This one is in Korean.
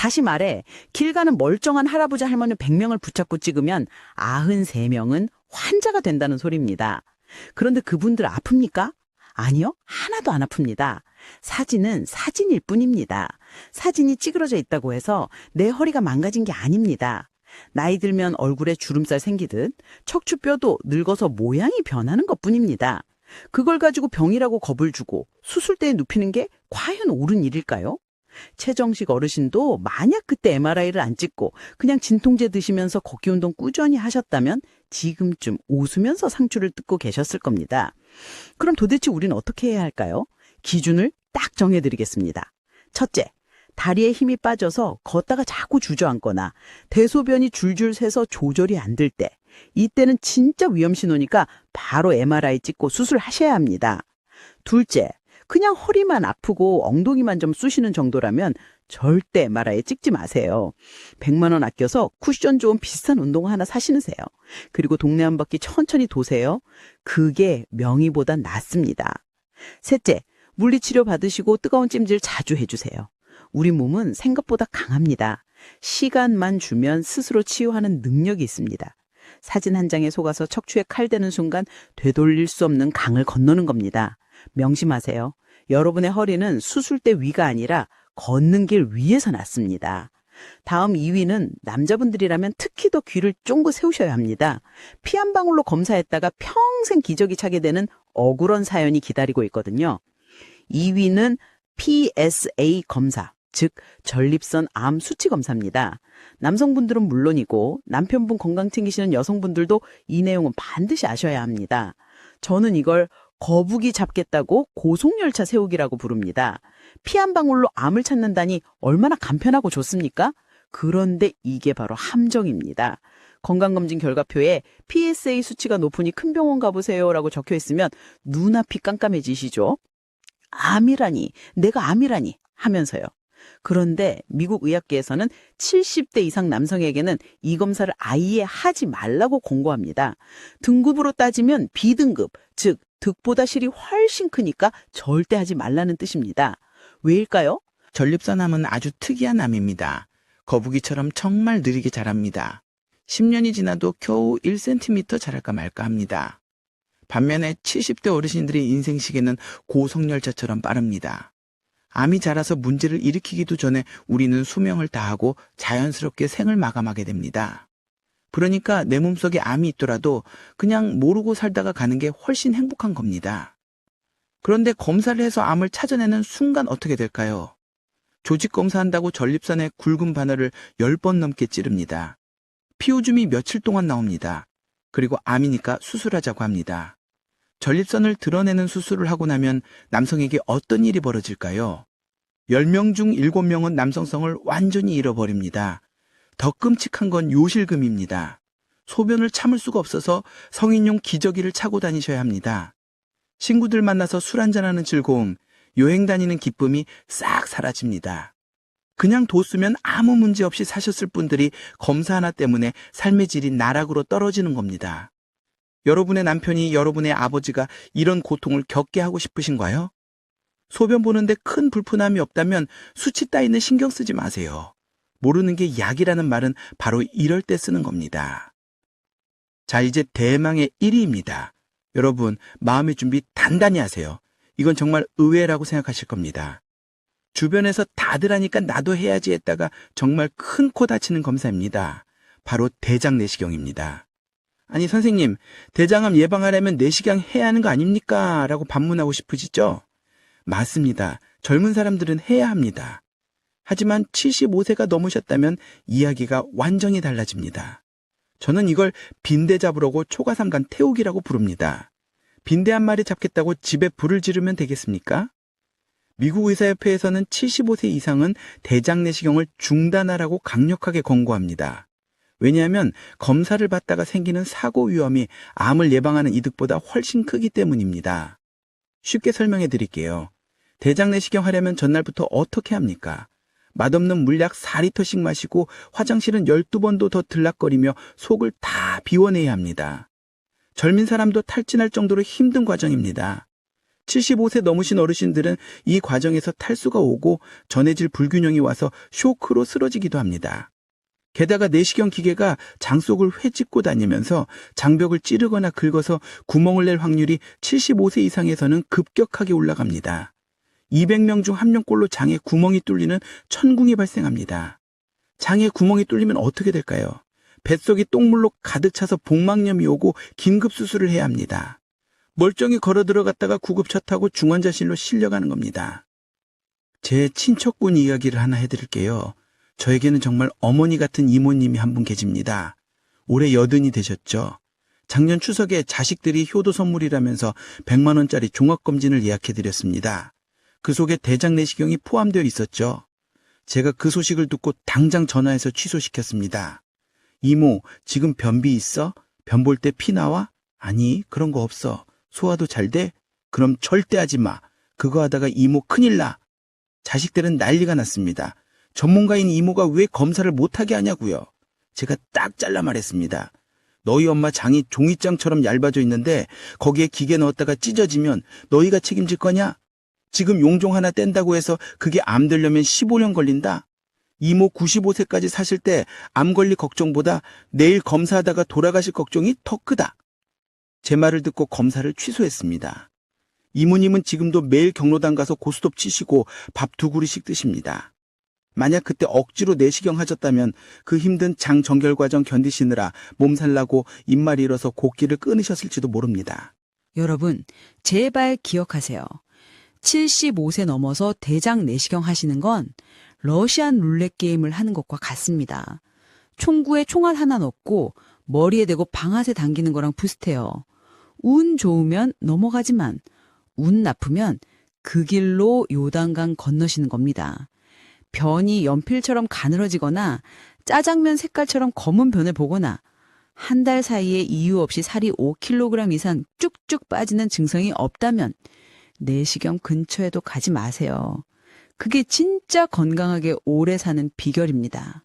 다시 말해 길 가는 멀쩡한 할아버지 할머니 100명을 붙잡고 찍으면 93명은 환자가 된다는 소리입니다. 그런데 그분들 아픕니까? 아니요, 하나도 안 아픕니다. 사진은 사진일 뿐입니다. 사진이 찌그러져 있다고 해서 내 허리가 망가진 게 아닙니다. 나이 들면 얼굴에 주름살 생기듯 척추뼈도 늙어서 모양이 변하는 것뿐입니다. 그걸 가지고 병이라고 겁을 주고 수술대에 눕히는 게 과연 옳은 일일까요? 최정식 어르신도 만약 그때 MRI를 안 찍고 그냥 진통제 드시면서 걷기 운동 꾸준히 하셨다면 지금쯤 웃으면서 상추를 뜯고 계셨을 겁니다. 그럼 도대체 우리는 어떻게 해야 할까요? 기준을 딱 정해드리겠습니다. 첫째, 다리에 힘이 빠져서 걷다가 자꾸 주저앉거나 대소변이 줄줄 새서 조절이 안 될 때, 이때는 진짜 위험 신호니까 바로 MRI 찍고 수술하셔야 합니다. 둘째, 그냥 허리만 아프고 엉덩이만 좀 쑤시는 정도라면 절대 MRI 찍지 마세요. 100만 원 아껴서 쿠션 좋은 비싼 운동화 하나 사시는세요. 그리고 동네 한 바퀴 천천히 도세요. 그게 명의보단 낫습니다. 셋째, 물리치료 받으시고 뜨거운 찜질 자주 해주세요. 우리 몸은 생각보다 강합니다. 시간만 주면 스스로 치유하는 능력이 있습니다. 사진 한 장에 속아서 척추에 칼 대는 순간 되돌릴 수 없는 강을 건너는 겁니다. 명심하세요. 여러분의 허리는 수술대 위가 아니라 걷는 길 위에서 났습니다. 다음 2위는 남자분들이라면 특히 더 귀를 쫑긋 세우셔야 합니다. 피 한 방울로 검사했다가 평생 기저귀 차게 되는 억울한 사연이 기다리고 있거든요. 2위는 PSA 검사, 즉 전립선 암 수치 검사입니다. 남성분들은 물론이고 남편분 건강 챙기시는 여성분들도 이 내용은 반드시 아셔야 합니다. 저는 이걸 거북이 잡겠다고 고속열차 세우기라고 부릅니다. 피 한 방울로 암을 찾는다니 얼마나 간편하고 좋습니까? 그런데 이게 바로 함정입니다. 건강검진 결과표에 PSA 수치가 높으니 큰 병원 가보세요 라고 적혀 있으면 눈앞이 깜깜해지시죠? 암이라니, 내가 암이라니 하면서요. 그런데 미국 의학계에서는 70대 이상 남성에게는 이 검사를 아예 하지 말라고 권고합니다. 등급으로 따지면 B등급, 즉 득보다 실이 훨씬 크니까 절대 하지 말라는 뜻입니다. 왜일까요? 전립선암은 아주 특이한 암입니다. 거북이처럼 정말 느리게 자랍니다. 10년이 지나도 겨우 1cm 자랄까 말까 합니다. 반면에 70대 어르신들의 인생 시계는 고속열차처럼 빠릅니다. 암이 자라서 문제를 일으키기도 전에 우리는 수명을 다하고 자연스럽게 생을 마감하게 됩니다. 그러니까 내 몸속에 암이 있더라도 그냥 모르고 살다가 가는 게 훨씬 행복한 겁니다. 그런데 검사를 해서 암을 찾아내는 순간 어떻게 될까요? 조직 검사한다고 전립선에 굵은 바늘을 10번 넘게 찌릅니다. 피오줌이 며칠 동안 나옵니다. 그리고 암이니까 수술하자고 합니다. 전립선을 드러내는 수술을 하고 나면 남성에게 어떤 일이 벌어질까요? 10명 중 7명은 남성성을 완전히 잃어버립니다. 더 끔찍한 건 요실금입니다. 소변을 참을 수가 없어서 성인용 기저귀를 차고 다니셔야 합니다. 친구들 만나서 술 한잔하는 즐거움, 여행 다니는 기쁨이 싹 사라집니다. 그냥 뒀으면 아무 문제 없이 사셨을 분들이 검사 하나 때문에 삶의 질이 나락으로 떨어지는 겁니다. 여러분의 남편이 여러분의 아버지가 이런 고통을 겪게 하고 싶으신가요? 소변 보는데 큰 불편함이 없다면 수치 따위는 신경 쓰지 마세요. 모르는 게 약이라는 말은 바로 이럴 때 쓰는 겁니다. 자, 이제 대망의 1위입니다. 여러분, 마음의 준비 단단히 하세요. 이건 정말 의외라고 생각하실 겁니다. 주변에서 다들 하니까 나도 해야지 했다가 정말 큰 코 다치는 검사입니다. 바로 대장 내시경입니다. 아니 선생님, 대장암 예방하려면 내시경 해야 하는 거 아닙니까? 라고 반문하고 싶으시죠? 맞습니다. 젊은 사람들은 해야 합니다. 하지만 75세가 넘으셨다면 이야기가 완전히 달라집니다. 저는 이걸 빈대 잡으려고 초가삼간 태우기라고 부릅니다. 빈대 한 마리 잡겠다고 집에 불을 지르면 되겠습니까? 미국 의사협회에서는 75세 이상은 대장 내시경을 중단하라고 강력하게 권고합니다. 왜냐하면 검사를 받다가 생기는 사고 위험이 암을 예방하는 이득보다 훨씬 크기 때문입니다. 쉽게 설명해 드릴게요. 대장 내시경 하려면 전날부터 어떻게 합니까? 맛없는 물약 4리터씩 마시고 화장실은 12번도 더 들락거리며 속을 다 비워내야 합니다. 젊은 사람도 탈진할 정도로 힘든 과정입니다. 75세 넘으신 어르신들은 이 과정에서 탈수가 오고 전해질 불균형이 와서 쇼크로 쓰러지기도 합니다. 게다가 내시경 기계가 장 속을 회집고 다니면서 장벽을 찌르거나 긁어서 구멍을 낼 확률이 75세 이상에서는 급격하게 올라갑니다. 200명 중 1명꼴로 장에 구멍이 뚫리는 천궁이 발생합니다. 장에 구멍이 뚫리면 어떻게 될까요? 뱃속이 똥물로 가득 차서 복막염이 오고 긴급 수술을 해야 합니다. 멀쩡히 걸어 들어갔다가 구급차 타고 중환자실로 실려가는 겁니다. 제 친척분 이야기를 하나 해드릴게요. 저에게는 정말 어머니 같은 이모님이 한 분 계십니다. 올해 80이 되셨죠. 작년 추석에 자식들이 효도 선물이라면서 100만 원짜리 종합검진을 예약해드렸습니다. 그 속에 대장 내시경이 포함되어 있었죠. 제가 그 소식을 듣고 당장 전화해서 취소시켰습니다. 이모, 지금 변비 있어? 변 볼 때 피 나와? 아니, 그런 거 없어. 소화도 잘 돼? 그럼 절대 하지 마. 그거 하다가 이모 큰일 나. 자식들은 난리가 났습니다. 전문가인 이모가 왜 검사를 못하게 하냐고요. 제가 딱 잘라 말했습니다. 너희 엄마 장이 종이장처럼 얇아져 있는데 거기에 기계 넣었다가 찢어지면 너희가 책임질 거냐? 지금 용종 하나 뗀다고 해서 그게 암 되려면 15년 걸린다? 이모 95세까지 사실 때 암 걸릴 걱정보다 내일 검사하다가 돌아가실 걱정이 더 크다. 제 말을 듣고 검사를 취소했습니다. 이모님은 지금도 매일 경로당 가서 고스톱 치시고 밥 2그릇씩 드십니다. 만약 그때 억지로 내시경 하셨다면 그 힘든 장 정결 과정 견디시느라 몸살 나고 입말 잃어서 곡기를 끊으셨을지도 모릅니다. 여러분, 제발 기억하세요. 75세 넘어서 대장 내시경 하시는 건 러시안 룰렛 게임을 하는 것과 같습니다. 총구에 총알 하나 넣고 머리에 대고 방아쇠 당기는 거랑 비슷해요. 운 좋으면 넘어가지만 운 나쁘면 그 길로 요단강 건너시는 겁니다. 변이 연필처럼 가늘어지거나 짜장면 색깔처럼 검은 변을 보거나 한 달 사이에 이유 없이 살이 5kg 이상 쭉쭉 빠지는 증상이 없다면 내시경 근처에도 가지 마세요. 그게 진짜 건강하게 오래 사는 비결입니다.